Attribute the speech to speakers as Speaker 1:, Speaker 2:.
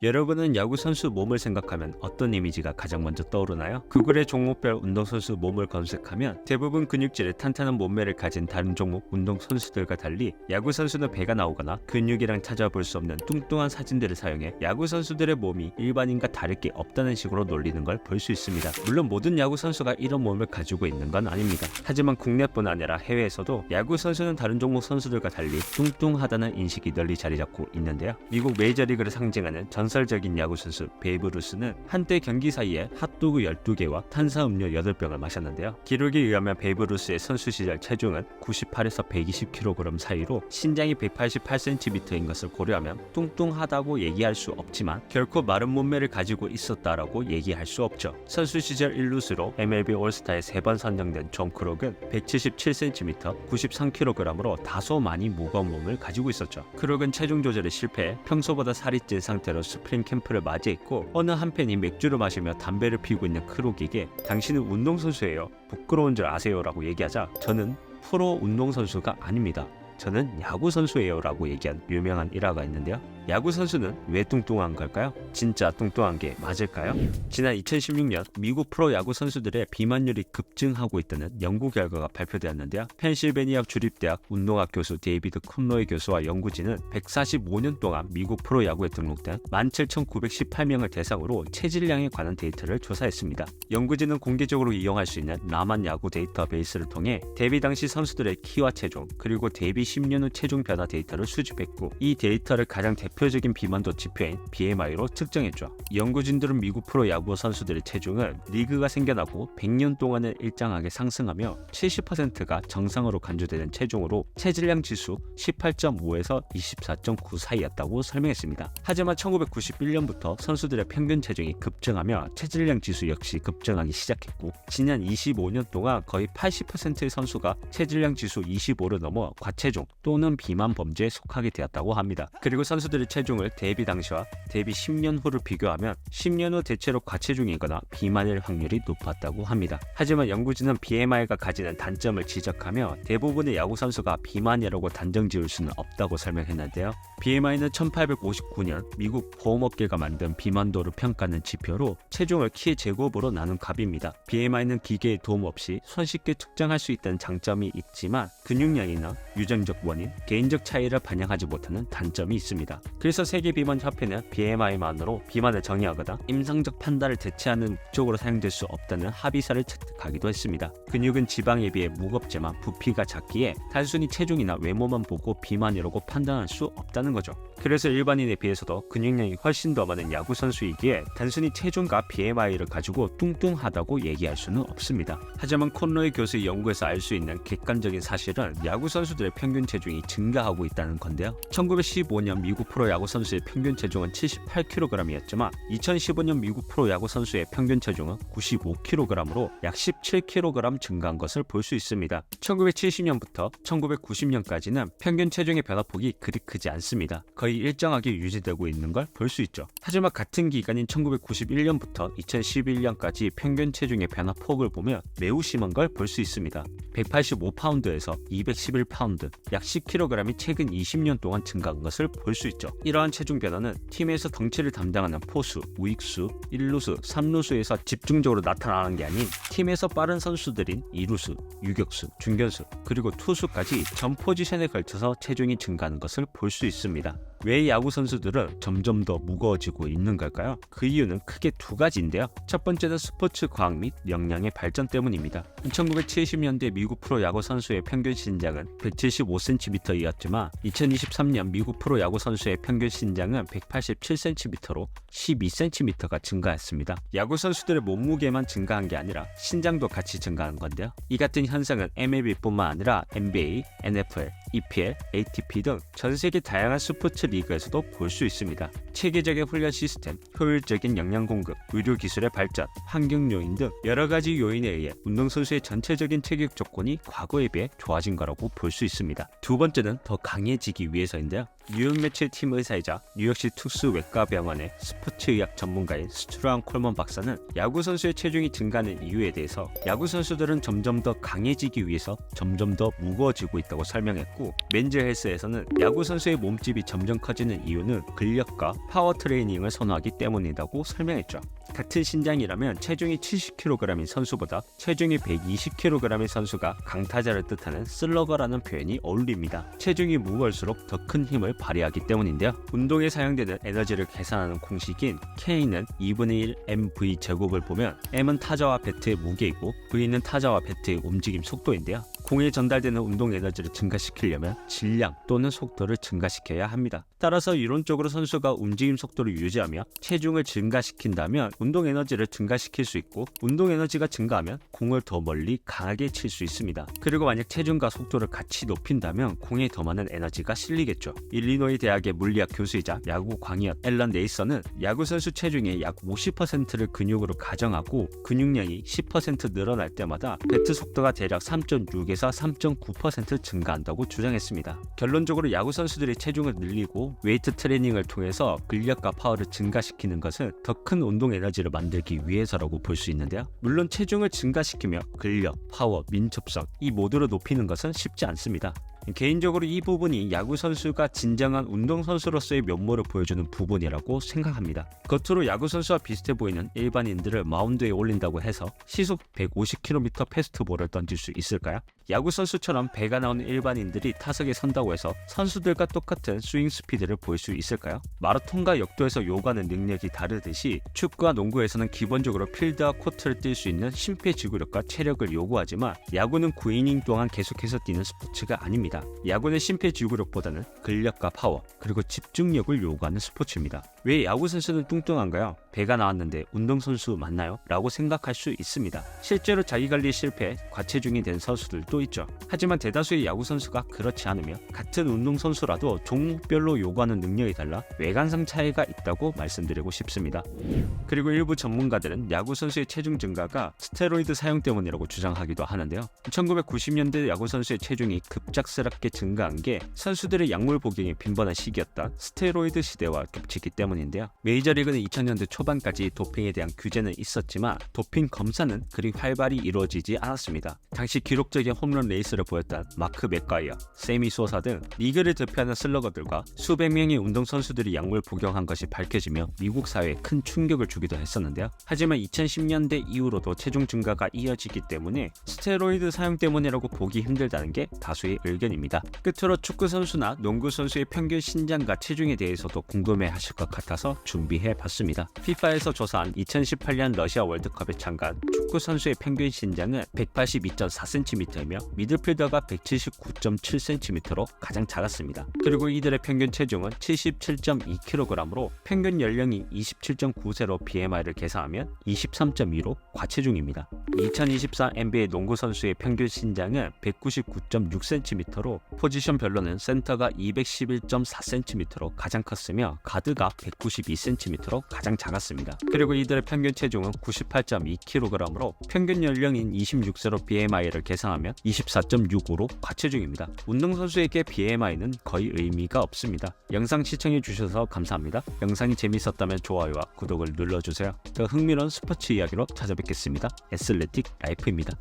Speaker 1: 여러분은 야구 선수 몸을 생각하면 어떤 이미지가 가장 먼저 떠오르나요? 구글의 종목별 운동선수 몸을 검색하면 대부분 근육질의 탄탄한 몸매를 가진 다른 종목 운동선수들과 달리 야구 선수는 배가 나오거나 근육이랑 찾아볼 수 없는 뚱뚱한 사진들을 사용해 야구 선수들의 몸이 일반인과 다를 게 없다는 식으로 놀리는 걸 볼 수 있습니다. 물론 모든 야구 선수가 이런 몸을 가지고 있는 건 아닙니다. 하지만 국내뿐 아니라 해외에서도 야구 선수는 다른 종목 선수들과 달리 뚱뚱하다는 인식이 널리 자리 잡고 있는데요. 미국 메이저리그를 상징하는 전설적인 야구 선수 베이브 루스는 한때 경기 사이에 핫도그 12개와 탄산음료 8병을 마셨는데요. 기록에 의하면 베이브 루스의 선수 시절 체중은 98에서 120kg 사이로 신장이 188cm인 것을 고려하면 뚱뚱하다고 얘기할 수 없지만 결코 마른 몸매를 가지고 있었다라고 얘기할 수 없죠. 선수 시절 1루수로 MLB 올스타에 3번 선정된 존 크록은 177cm, 93kg으로 다소 많이 무거운 몸을 가지고 있었죠. 크록은 체중 조절에 실패해 평소보다 살이 찐 상태로 스프링 캠프를 맞이했고 어느 한 팬이 맥주를 마시며 담배를 피우고 있는 크록에게 당신은 운동선수예요. 부끄러운 줄 아세요? 라고 얘기하자 저는 프로 운동선수가 아닙니다. 저는 야구선수예요 라고 얘기한 유명한 일화가 있는데요. 야구선수는 왜 뚱뚱한 걸까요? 진짜 뚱뚱한 게 맞을까요? 지난 2016년 미국 프로 야구 선수들의 비만율이 급증하고 있다는 연구 결과가 발표되었는데요. 펜실베니아 주립대학 운동학 교수 데이비드 콘로이 교수와 연구진은 145년 동안 미국 프로 야구에 등록된 17,918명을 대상으로 체질량에 관한 데이터를 조사했습니다. 연구진은 공개적으로 이용할 수 있는 라만 야구 데이터베이스를 통해 데뷔 당시 선수들의 키와 체중 그리고 데뷔 10년 후 체중 변화 데이터를 수집했고 이 데이터를 가장 대표적인 비만도 지표인 BMI로 측정했죠. 연구진들은 미국 프로 야구 선수들의 체중은 리그가 생겨나고 100년 동안을 일정하게 상승하며 70%가 정상으로 간주되는 체중으로 체질량 지수 18.5에서 24.9 사이였다고 설명했습니다. 하지만 1991년부터 선수들의 평균 체중이 급증하며 체질량 지수 역시 급증하기 시작했고 지난 25년 동안 거의 80%의 선수가 체질량 지수 25를 넘어 과체중 또는 비만 범죄에 속하게 되었다고 합니다. 그리고 선수들의 체중을 데뷔 당시와 데뷔 10년 후를 비교하면 10년 후 대체로 과체중이거나 비만일 확률이 높았다고 합니다. 하지만 연구진은 BMI가 가지는 단점을 지적하며 대부분의 야구 선수가 비만이라고 단정 지을 수는 없다고 설명했는데요. BMI는 1859년 미국 보험업계가 만든 비만도를 평가하는 지표로 체중을 키 제곱으로 나눈 값입니다. BMI는 기계의 도움 없이 손쉽게 측정할 수 있다는 장점이 있지만 근육량이나 유전적 원인, 개인적 차이를 반영하지 못하는 단점이 있습니다. 그래서 세계비만협회는 BMI만으로 비만을 정의하거나 임상적 판단을 대체하는 목적으로 사용될 수 없다는 합의서를 채택하기도 했습니다. 근육은 지방에 비해 무겁지만 부피가 작기에 단순히 체중이나 외모만 보고 비만이라고 판단할 수 없다는 거죠. 그래서 일반인에 비해서도 근육량이 훨씬 더 많은 야구 선수이기에 단순히 체중과 BMI를 가지고 뚱뚱하다고 얘기할 수는 없습니다. 하지만 콘로이 교수의 연구에서 알 수 있는 객관적인 사실은 야구 선수들의 평균 체중이 증가하고 있다는 건데요. 1915년 미국 프로 야구 선수의 평균 체중은 78kg이었지만 2015년 미국 프로 야구 선수의 평균 체중은 95kg으로 약 17kg 증가한 것을 볼 수 있습니다. 1970년부터 1990년까지는 평균 체중의 변화폭이 그리 크지 않습니다. 거의 일정하게 유지되고 있는 걸 볼 수 있죠. 하지만 같은 기간인 1991년부터 2011년까지 평균 체중의 변화폭을 보면 매우 심한 걸 볼 수 있습니다. 185파운드에서 211파운드, 약 10kg이 최근 20년 동안 증가한 것을 볼 수 있죠. 이러한 체중 변화는 팀에서 덩치를 담당하는 포수, 우익수, 1루수, 3루수에서 집중적으로 나타나는 게 아닌 팀에서 빠른 선수들인 2루수, 유격수, 중견수, 그리고 투수까지 전 포지션에 걸쳐서 체중이 증가하는 것을 볼 수 있습니다. 왜 야구 선수들은 점점 더 무거워지고 있는 걸까요? 그 이유는 크게 두 가지인데요. 첫 번째는 스포츠 과학 및 역량의 발전 때문입니다. 1970년대 미국 프로 야구 선수의 평균 신장은 175cm이었지만 2023년 미국 프로 야구 선수의 평균 신장은 187cm로 12cm가 증가했습니다. 야구 선수들의 몸무게만 증가한 게 아니라 신장도 같이 증가한 건데요. 이 같은 현상은 MLB뿐만 아니라 NBA, NFL, EPL, ATP 등 전 세계 다양한 스포츠 리그에서도 볼 수 있습니다. 체계적인 훈련 시스템, 효율적인 영양 공급, 의료 기술의 발전, 환경 요인 등 여러 가지 요인에 의해 운동선수의 전체적인 체격 조건이 과거에 비해 좋아진 거라고 볼 수 있습니다. 두 번째는 더 강해지기 위해서인데요. 뉴욕 매체 팀 의사이자 뉴욕시 특수외과병원의 스포츠의학 전문가인 스튜어트 콜먼 박사는 야구 선수의 체중이 증가하는 이유에 대해서 야구 선수들은 점점 더 강해지기 위해서 점점 더 무거워지고 있다고 설명했고, 맨즈 헬스에서는 야구 선수의 몸집이 점점 커지는 이유는 근력과 파워 트레이닝을 선호하기 때문이라고 설명했죠. 같은 신장이라면 체중이 70kg인 선수보다 체중이 120kg의 선수가 강타자를 뜻하는 슬러거라는 표현이 어울립니다. 체중이 무거울수록 더 큰 힘을 발휘하기 때문인데요. 운동에 사용되는 에너지를 계산하는 공식인 K는 2분의 1 mv 제곱을 보면 m은 타자와 배트의 무게이고 v는 타자와 배트의 움직임 속도인데요. 공에 전달되는 운동 에너지를 증가시키려면 질량 또는 속도를 증가시켜야 합니다. 따라서 이론적으로 선수가 움직임 속도를 유지하며 체중을 증가시킨다면 운동 에너지를 증가시킬 수 있고, 운동 에너지가 증가하면 공을 더 멀리 강하게 칠 수 있습니다. 그리고 만약 체중과 속도를 같이 높인다면 공에 더 많은 에너지가 실리겠죠. 일리노이 대학의 물리학 교수이자 야구 광이었 앨런 네이선은 야구 선수 체중의 약 50%를 근육으로 가정하고 근육량이 10% 늘어날 때마다 배트 속도가 대략 3.6에서 3.9% 증가한다고 주장했습니다. 결론적으로 야구 선수들이 체중을 늘리고 웨이트 트레이닝을 통해서 근력과 파워를 증가시키는 것은 더 큰 운동 에너지를 만들기 위해서라고 볼 수 있는데요. 물론 체중을 증가시키며 근력, 파워, 민첩성 이 모두를 높이는 것은 쉽지 않습니다. 개인적으로 이 부분이 야구 선수가 진정한 운동선수로서의 면모를 보여주는 부분이라고 생각합니다. 겉으로 야구 선수와 비슷해 보이는 일반인들을 마운드에 올린다고 해서 시속 150km 패스트볼을 던질 수 있을까요? 야구 선수처럼 배가 나오는 일반인들이 타석에 선다고 해서 선수들과 똑같은 스윙 스피드를 보일 수 있을까요? 마라톤과 역도에서 요구하는 능력이 다르듯이 축구와 농구에서는 기본적으로 필드와 코트를 뛸 수 있는 심폐지구력과 체력을 요구하지만 야구는 9이닝 동안 계속해서 뛰는 스포츠가 아닙니다. 야구는 심폐지구력보다는 근력과 파워 그리고 집중력을 요구하는 스포츠입니다. 왜 야구 선수는 뚱뚱한가요? 배가 나왔는데 운동선수 맞나요? 라고 생각할 수 있습니다. 실제로 자기관리 실패, 과체중이 된 선수들도 있죠. 하지만 대다수의 야구 선수가 그렇지 않으며 같은 운동선수라도 종목별로 요구하는 능력이 달라 외관상 차이가 있다고 말씀드리고 싶습니다. 그리고 일부 전문가들은 야구 선수의 체중 증가가 스테로이드 사용 때문이라고 주장하기도 하는데요. 1990년대 야구 선수의 체중이 급작스럽게 증가한 게 선수들의 약물 복용이 빈번한 시기였던 스테로이드 시대와 겹치기 때문인데요. 메이저리그는 2000년대 초반까지 도핑에 대한 규제는 있었지만 도핑 검사는 그리 활발히 이루어지지 않았습니다. 당시 기록적인 홈런 레이스를 보였던 마크 맥과이어, 세미 소사 등 리그를 대표하는 슬러거들과 수백 명의 운동선수들이 약물 복용한 것이 밝혀지며 미국 사회에 큰 충격을 주기도 했었는데요. 하지만 2010년대 이후로도 체중 증가가 이어지기 때문에 스테로이드 사용 때문이라고 보기 힘들다는 게 다수의 의견입니다. 끝으로 축구 선수나 농구 선수의 평균 신장과 체중에 대해서도 궁금해 하실 것 같아서 준비해 봤습니다. FIFA에서 조사한 2018년 러시아 월드컵에 참가한 축구 선수의 평균 신장은 182.4cm이며 미드필더가 179.7cm로 가장 작았습니다. 그리고 이들의 평균 체중은 77.2kg으로 평균 연령이 27.9세로 BMI를 계산하면 23.2로 과체중입니다. 2024 NBA 농구 선수의 평균 신장은 199.6cm로 포지션별로는 센터가 211.4cm로 가장 컸으며 가드가 192cm로 가장 작았습니다. 그리고 이들의 평균 체중은 98.2kg으로 평균 연령인 26세로 BMI를 계산하면 24.65로 과체중입니다. 운동선수에게 BMI는 거의 의미가 없습니다. 영상 시청해주셔서 감사합니다. 영상이 재밌었다면 좋아요와 구독을 눌러주세요. 더 흥미로운 스포츠 이야기로 찾아뵙겠습니다. 애슬레틱 라이프입니다.